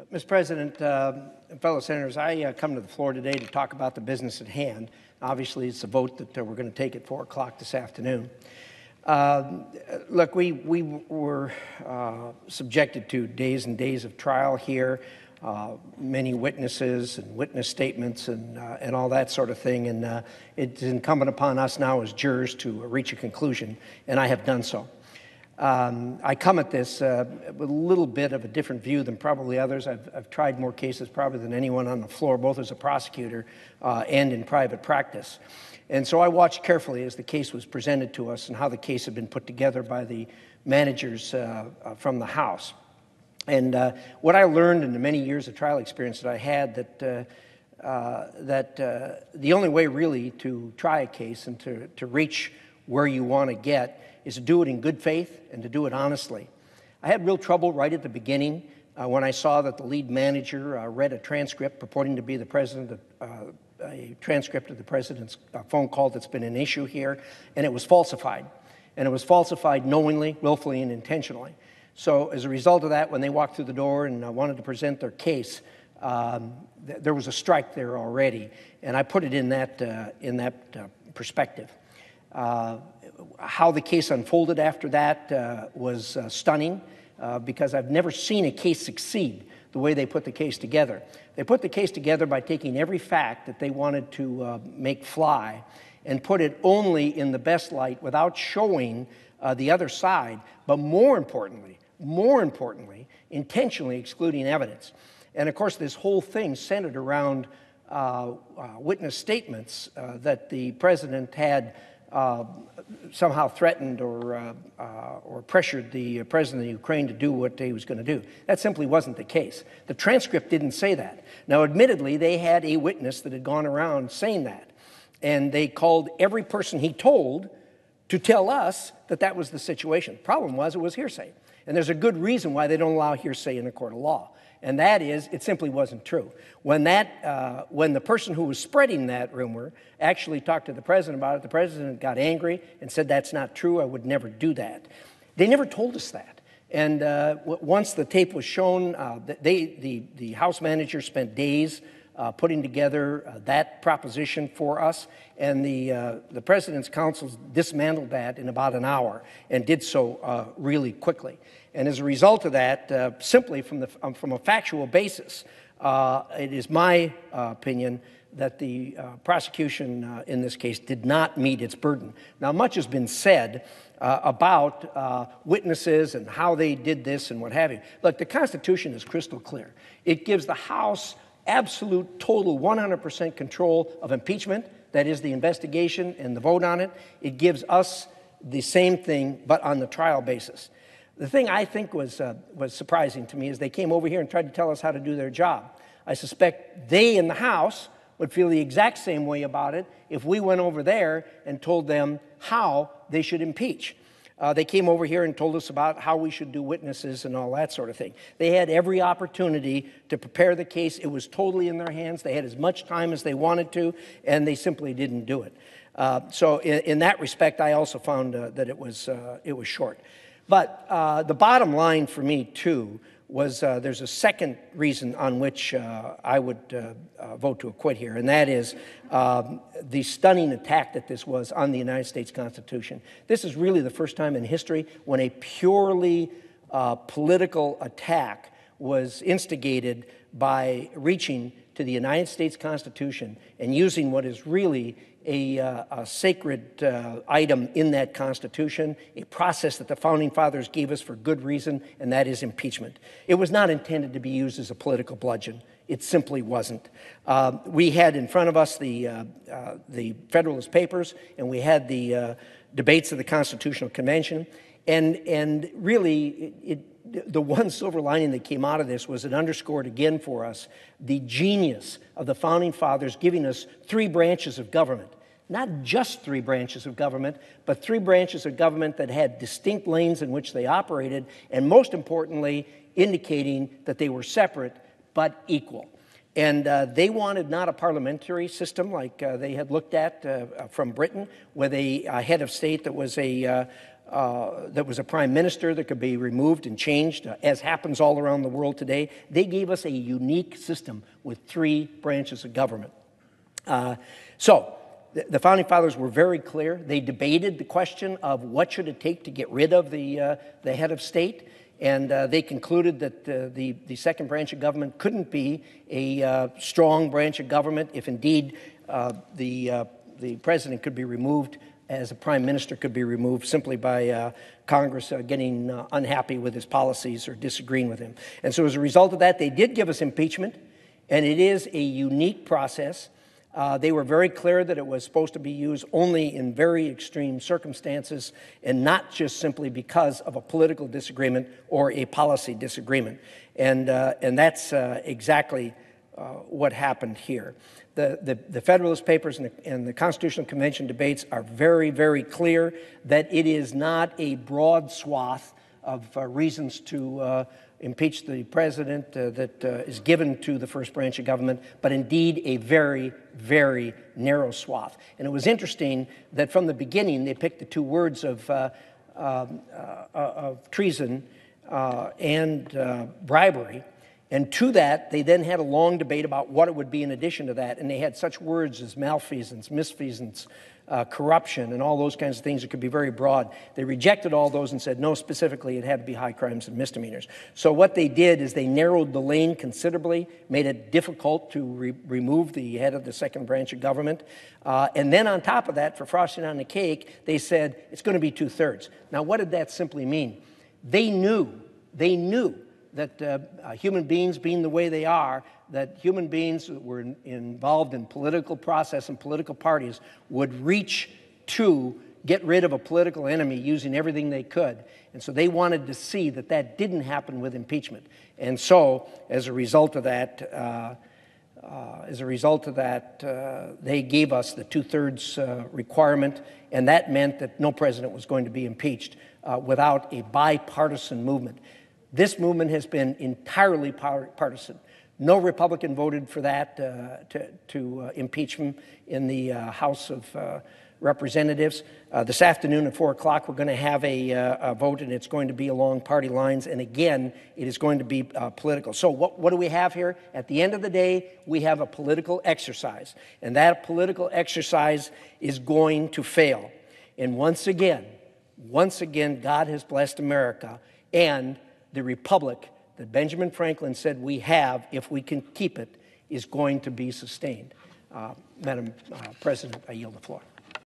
Mr. President, fellow senators, I come to the floor today to talk about the business at hand. Obviously, it's a vote that we're going to take at 4 o'clock this afternoon. Look, we were subjected to days and days of trial here, many witnesses and witness statements and all that sort of thing. And it's incumbent upon us now as jurors to reach a conclusion, and I have done so. I come at this with a little bit of a different view than probably others. I've tried more cases probably than anyone on the floor, both as a prosecutor and in private practice. And so I watched carefully as the case was presented to us and how the case had been put together by the managers from the House. And what I learned in the many years of trial experience that I had, that the only way really to try a case and to reach where you want to get is to do it in good faith and to do it honestly. I had real trouble right at the beginning when I saw that the lead manager read a transcript purporting to be the president, a transcript of the president's phone call that's been an issue here, and it was falsified. And it was falsified knowingly, willfully, and intentionally. So as a result of that, when they walked through the door and wanted to present their case, there was a strike there already, and I put it in that perspective. How the case unfolded after that was stunning because I've never seen a case succeed the way they put the case together. They put the case together by taking every fact that they wanted to make fly and put it only in the best light without showing the other side, but more importantly, intentionally excluding evidence. And of course, this whole thing centered around witness statements that the president had somehow threatened or pressured the president of Ukraine to do what he was going to do. That simply wasn't the case. The transcript didn't say that. Now, admittedly, they had a witness that had gone around saying that, and they called every person he told to tell us that that was the situation. The problem was it was hearsay, and there's a good reason why they don't allow hearsay in a court of law. And that is, it simply wasn't true. When the person who was spreading that rumor actually talked to the president about it, the president got angry and said, "That's not true, I would never do that." They never told us that. And once the tape was shown, the House manager spent days putting together that proposition for us, and the President's counsel dismantled that in about an hour and did so really quickly. And as a result of that, simply from a factual basis, it is my opinion that the prosecution in this case did not meet its burden. Now, much has been said about witnesses and how they did this and what have you. Look, the Constitution is crystal clear. It gives the House absolute, total, 100% control of impeachment, that is the investigation and the vote on it. It gives us the same thing, but on the trial basis. The thing I think was surprising to me is they came over here and tried to tell us how to do their job. I suspect they in the House would feel the exact same way about it if we went over there and told them how they should impeach. They came over here and told us about how we should do witnesses and all that sort of thing. They had every opportunity to prepare the case. It was totally in their hands. They had as much time as they wanted to, and they simply didn't do it. So in that respect, I also found that it was short. But the bottom line for me, too, was there's a second reason on which I would vote to acquit here, and that is the stunning attack that this was on the United States Constitution. This is really the first time in history when a purely political attack was instigated by reaching to the United States Constitution and using what is really a sacred item in that Constitution, a process that the Founding Fathers gave us for good reason, and that is impeachment. It was not intended to be used as a political bludgeon. It simply wasn't. We had in front of us the Federalist Papers, and we had the debates of the Constitutional Convention, and really the one silver lining that came out of this was it underscored again for us the genius of the Founding Fathers giving us 3 branches of government. Not just 3 branches of government, but 3 branches of government that had distinct lanes in which they operated, and most importantly, indicating that they were separate but equal. And they wanted not a parliamentary system like they had looked at from Britain, with a head of state that was a that was a prime minister that could be removed and changed, as happens all around the world today. They gave us a unique system with 3 branches of government. So the Founding Fathers were very clear. They debated the question of what should it take to get rid of the head of state, and they concluded that the second branch of government couldn't be a strong branch of government if indeed the president could be removed, as a prime minister could be removed simply by Congress getting unhappy with his policies or disagreeing with him. And so as a result of that, they did give us impeachment, and it is a unique process. They were very clear that it was supposed to be used only in very extreme circumstances and not just simply because of a political disagreement or a policy disagreement. And that's exactly what happened here. The Federalist Papers and the Constitutional Convention debates are very, very clear that it is not a broad swath of reasons to impeach the president that is given to the first branch of government, but indeed a very, very narrow swath. And it was interesting that from the beginning they picked the 2 words of treason and bribery. And to that, they then had a long debate about what it would be in addition to that. And they had such words as malfeasance, misfeasance, corruption, and all those kinds of things that could be very broad. They rejected all those and said, no, specifically, it had to be high crimes and misdemeanors. So what they did is they narrowed the lane considerably, made it difficult to remove the head of the second branch of government. And then on top of that, for frosting on the cake, they said it's going to be 2/3. Now, what did that simply mean? They knew that human beings being the way they are, that human beings that were involved in political process and political parties would reach to get rid of a political enemy using everything they could. And so they wanted to see that that didn't happen with impeachment. And so, as a result of that, they gave us the 2/3 requirement, and that meant that no president was going to be impeached without a bipartisan movement. This movement has been entirely partisan. No Republican voted for that to impeach him in the House of Representatives. This afternoon at 4 o'clock, we're going to have a vote, and it's going to be along party lines. And again, it is going to be political. So what do we have here? At the end of the day, we have a political exercise. And that political exercise is going to fail. And once again, God has blessed America, and the republic that Benjamin Franklin said we have, if we can keep it, is going to be sustained. Madam President, I yield the floor.